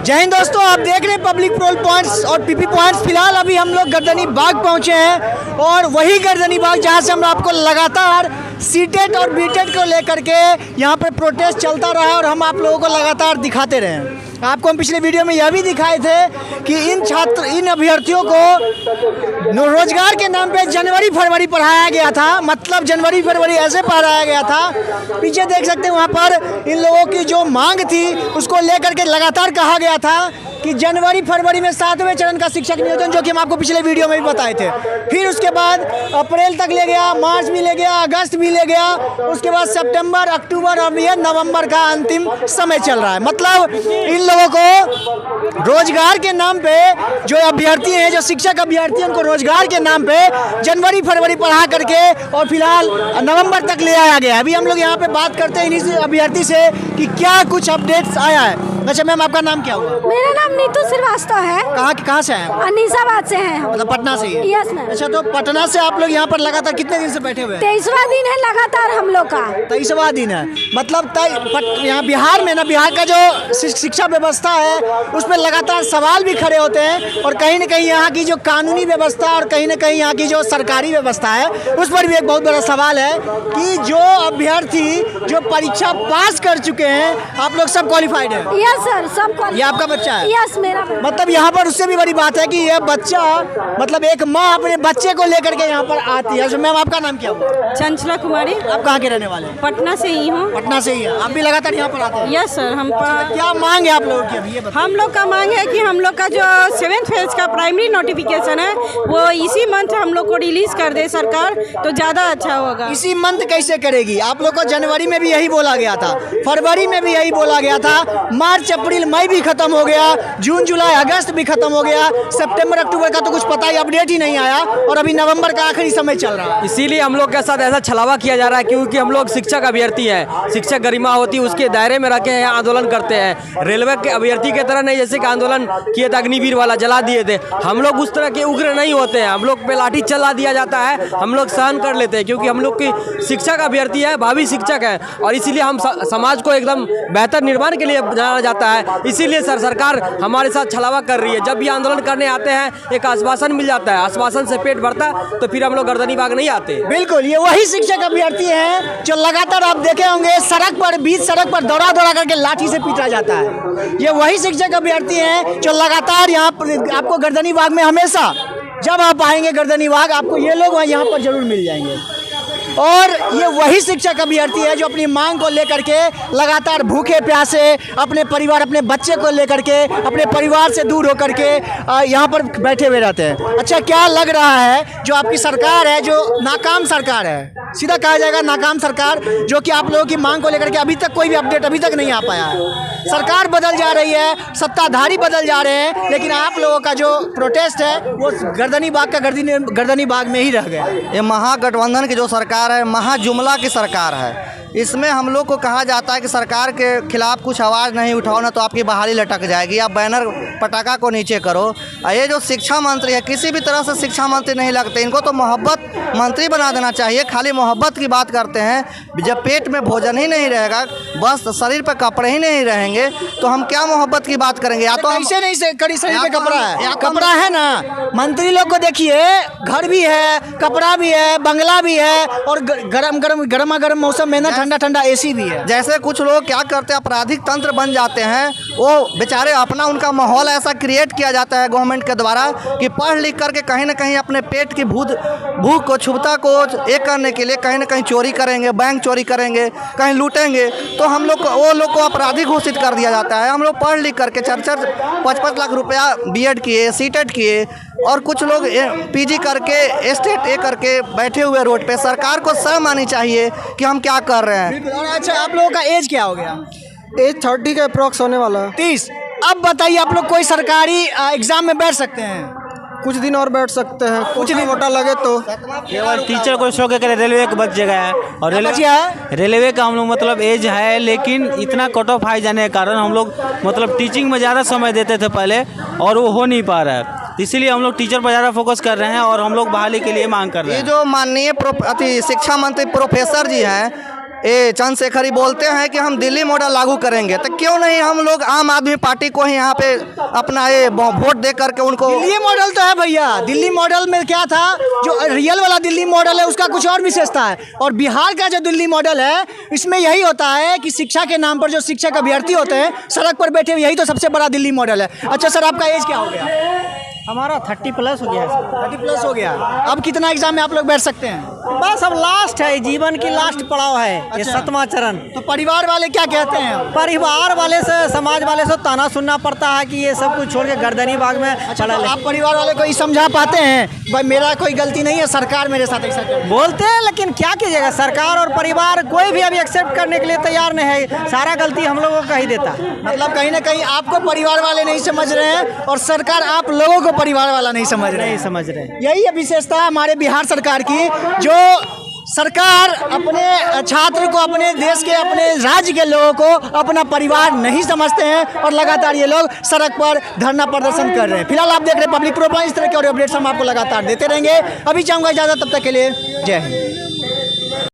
जय हिंद दोस्तों, आप देख रहे हैं पब्लिक पेट्रोल पॉइंट्स और पीपी पॉइंट्स। फिलहाल अभी हम लोग गर्दनी बाग पहुंचे हैं और वही गर्दनी बाग जहां से हम आपको लगातार सीटेट और बीटेट को लेकर के यहां पर प्रोटेस्ट चलता रहा और हम आप लोगों को लगातार दिखाते रहे। आपको हम पिछले वीडियो में यह भी दिखाए थे कि इन अभ्यर्थियों को रोजगार के नाम पे जनवरी फरवरी पढ़ाया गया था। मतलब जनवरी फरवरी ऐसे पढ़ाया गया था। पीछे देख सकते हैं वहाँ पर इन लोगों की जो मांग थी उसको लेकर के लगातार कहा गया था कि जनवरी फरवरी में 7वें चरण का शिक्षक नियोजन, जो कि हम आपको पिछले वीडियो में भी बताए थे। फिर उसके बाद अप्रैल तक ले गया, मार्च भी ले गया, अगस्त भी ले गया, उसके बाद सितंबर, अक्टूबर और ये नवंबर का अंतिम समय चल रहा है। मतलब इन लोगों को रोजगार के नाम पे जो अभ्यर्थी हैं, जो शिक्षक अभ्यर्थी हैं, उनको रोजगार के नाम पे जनवरी फरवरी पढ़ा करके और फिलहाल नवंबर तक ले आया गया। अभी हम लोग यहाँ पे बात करते हैं इन्हीं अभ्यर्थी से कि क्या कुछ अपडेट्स आया है। अच्छा मैम, आपका नाम क्या हुआ? मेरा नाम नीतू श्रीवास्तव है। कहाँ से हैं? अनीसाबाद से हैं हम। मतलब पटना से ही? Yes ma'am. अच्छा, तो पटना से आप लोग यहाँ पर लगातार कितने दिन से बैठे हुए हैं? 23वां दिन है लगातार हम लोग का। 23वां दिन है। मतलब यहाँ बिहार में ना, बिहार का जो शिक्षा व्यवस्था है उसमें लगातार सवाल भी खड़े होते हैं और कहीं ना कहीं यहाँ की जो कानूनी व्यवस्था और कहीं ना कहीं यहाँ की जो सरकारी व्यवस्था है उस पर भी एक बहुत बड़ा सवाल है कि जो अभ्यर्थी जो परीक्षा पास कर चुके हैं, आप लोग सब क्वालिफाइड है? यस सर, सब। ये आपका बच्चा है? यस, मेरा। मतलब यहाँ पर उससे भी बड़ी बात है कि ये बच्चा, मतलब एक माँ अपने बच्चे को लेकर के यहाँ पर आती है। मैम, आपका नाम क्या हुआ? चंचला कुमारी। आप कहाँ के रहने वाले हैं? पटना से ही हूँ। पटना से ही है। आप भी लगातार यहाँ पर आते हैं? Yes sir. क्या मांग है आप लोगों की अभी? हम लोग का मांग है कि हम लोग का जो 7th फेज का प्राइमरी नोटिफिकेशन है वो इसी मंथ हम लोग को रिलीज कर दे सरकार, तो ज़्यादा अच्छा होगा। इसी मंथ कैसे करेगी? आप लोग को जनवरी में भी यही बोला गया था, फरवरी में भी यही बोला गया था, मार्च अप्रैल मई भी खत्म हो गया, जून जुलाई अगस्त भी खत्म हो गया, सितंबर अक्टूबर का तो कुछ पता ही, अपडेट ही नहीं आया और अभी नवंबर का आखिरी समय चल रहा है। इसीलिए हम लोग के साथ ऐसा छलावा किया जा रहा है क्योंकि हम लोग शिक्षक अभ्यर्थी हैं। शिक्षक गरिमा होती है, उसके दायरे में रह के यहाँ आंदोलन करते हैं। रेलवे के अभ्यर्थी की तरह नहीं, जैसे कि आंदोलन किए थे अग्निवीर वाला, जला दिए थे। हम लोग उस तरह के उग्र नहीं होते हैं। हम लोग पे लाठी चला दिया जाता है, हम लोग सहन कर लेते हैं क्योंकि हम लोग की शिक्षक अभ्यर्थी है, भावी शिक्षक है और इसीलिए हम समाज को एकदम बेहतर निर्माण के लिए जाना जाता है। इसीलिए सरकार हमारे साथ छलावा कर रही है। जब भी आंदोलन करने आते हैं एक आश्वासन मिल जाता है, आश्वासन से पेट भरता तो फिर हम लोग गर्दनी बाग नहीं आते। बिल्कुल, ये वही शिक्षक अभ्यर्थी हैं जो लगातार आप देखे होंगे सड़क पर, बीच सड़क पर दौड़ा दौड़ा करके लाठी से पीटा जाता है। ये वही शिक्षक अभ्यर्थी हैं जो लगातार यहाँ पर आपको गर्दनी बाग में हमेशा जब आप आएंगे गर्दनी बाग, आपको ये लोग यहाँ पर जरूर मिल जाएंगे। और ये वही शिक्षक अभ्यर्थी है जो अपनी मांग को लेकर के लगातार भूखे प्यासे अपने परिवार, अपने बच्चे को लेकर के अपने परिवार से दूर होकर के यहाँ पर बैठे हुए रहते हैं। अच्छा, क्या लग रहा है जो आपकी सरकार है, जो नाकाम सरकार है, सीधा कहा जाएगा नाकाम सरकार, जो कि आप लोगों की मांग को लेकर के अभी तक कोई भी अपडेट अभी तक नहीं आ पाया है। सरकार बदल जा रही है, सत्ताधारी बदल जा रहे हैं, लेकिन आप लोगों का जो प्रोटेस्ट है वो गर्दनी बाग का गर्दनी बाग में ही रह गया। ये महागठबंधन की जो सरकार है, महाजुमला की सरकार है। इसमें हम लोग को कहा जाता है कि सरकार के खिलाफ कुछ आवाज़ नहीं उठाओ ना तो आपकी बहाली लटक जाएगी, आप बैनर पटाखा को नीचे करो। ये जो शिक्षा मंत्री है, किसी भी तरह से शिक्षा मंत्री नहीं लगते, इनको तो मोहब्बत मंत्री बना देना चाहिए। खाली मोहब्बत की बात करते हैं। जब पेट में भोजन ही नहीं रहेगा, बस शरीर पर कपड़े ही नहीं रहेंगे तो हम क्या मोहब्बत की बात करेंगे? या तो ऐसे नहीं से कड़ी शरीर पे कपड़ा है, कपड़ा है ना। मंत्री लोग को देखिए, घर भी है, कपड़ा भी है, बंगला भी है और गर्मा मौसम में ना ठंडा ठंडा एसी भी है। जैसे कुछ लोग क्या करते हैं, आपराधिक तंत्र बन जाते हैं। वो बेचारे अपना उनका माहौल ऐसा क्रिएट किया जाता है गवर्नमेंट के द्वारा कि पढ़ लिख करके कहीं ना कहीं अपने पेट की भूख को, क्षुब्धता को एक करने के लिए कहीं ना कहीं चोरी करेंगे, बैंक चोरी करेंगे, कहीं लूटेंगे, तो हम लोग को, वो लोग को अपराधी घोषित कर दिया जाता है। हम लोग पढ़ लिख करके 4-5 लाख रुपया बीएड किए, सीटेट किए और कुछ लोग पीजी करके स्टेट करके बैठे हुए रोड पे। सरकार को शर्म आनी चाहिए कि हम क्या कर रहे हैं। और अच्छा, आप लोगों का एज क्या हो गया? एज 30 का अप्रॉक्स होने वाला है। 30। अब बताइए, आप लोग कोई सरकारी एग्जाम में बैठ सकते हैं? कुछ दिन और बैठ सकते हैं, कुछ दिन मोटा लगे तो। केवल टीचर को शौक है, रेलवे का बच जगह है और रेलवे का हम लोग मतलब एज है, लेकिन इतना कट ऑफ हाई जाने के कारण हम लोग मतलब टीचिंग में ज़्यादा समय देते थे पहले और वो हो नहीं पा रहा है। इसीलिए हम लोग टीचर पर ज़्यादा फोकस कर रहे हैं और हम लोग बहाली के लिए मांग कर रहे हैं। ये जो माननीय शिक्षा मंत्री प्रोफेसर जी हैं, ये चंद्रशेखर ही बोलते हैं कि हम दिल्ली मॉडल लागू करेंगे, तो क्यों नहीं हम लोग आम आदमी पार्टी को ही यहाँ पे अपना ये वोट दे करके उनको। दिल्ली मॉडल तो है भैया, दिल्ली मॉडल में क्या था, जो रियल वाला दिल्ली मॉडल है उसका कुछ और विशेषता है, और बिहार का जो दिल्ली मॉडल है इसमें यही होता है कि शिक्षा के नाम पर जो शिक्षक अभ्यर्थी होते हैं सड़क पर बैठे हुए, यही तो सबसे बड़ा दिल्ली मॉडल है। अच्छा सर, आपका एज क्या हो गया? हमारा 30+ हो गया है। 30+ हो गया। अब कितना एग्जाम में आप लोग बैठ सकते हैं? बस अब लास्ट है, जीवन की लास्ट पड़ाव है ये, अच्छा। 7वां चरण। तो परिवार वाले क्या कहते हैं? परिवार वाले से, समाज वाले से ताना सुनना पड़ता है कि ये सब कुछ छोड़ के गर्दनी बाग में चला तो ले। आप परिवार वाले को ये समझा पाते हैं भाई मेरा कोई गलती नहीं है, सरकार मेरे साथ ऐसा कर रही है? बोलते हैं, लेकिन क्या कीजिएगा, सरकार और परिवार कोई भी अभी एक्सेप्ट करने के लिए तैयार नहीं है, सारा गलती हम लोगों का ही देता। मतलब कहीं ना कहीं आपको परिवार वाले नहीं समझ रहे हैं और सरकार आप लोगों को परिवार वाला नहीं समझ रहे हैं। समझ रहे। यही है विशेषता हमारे बिहार सरकार की, जो सरकार अपने छात्र को, अपने देश के, अपने राज्य के लोगों को अपना परिवार नहीं समझते हैं और लगातार ये लोग सड़क पर धरना प्रदर्शन कर रहे हैं। फिलहाल आप देख रहे हैं पब्लिक प्रो पॉइंट। इस तरह के और अपडेट्स हम आपको लगातार देते रहेंगे। अभी चाहूँगा इजाज़त, तब तक के लिए जय हिंद।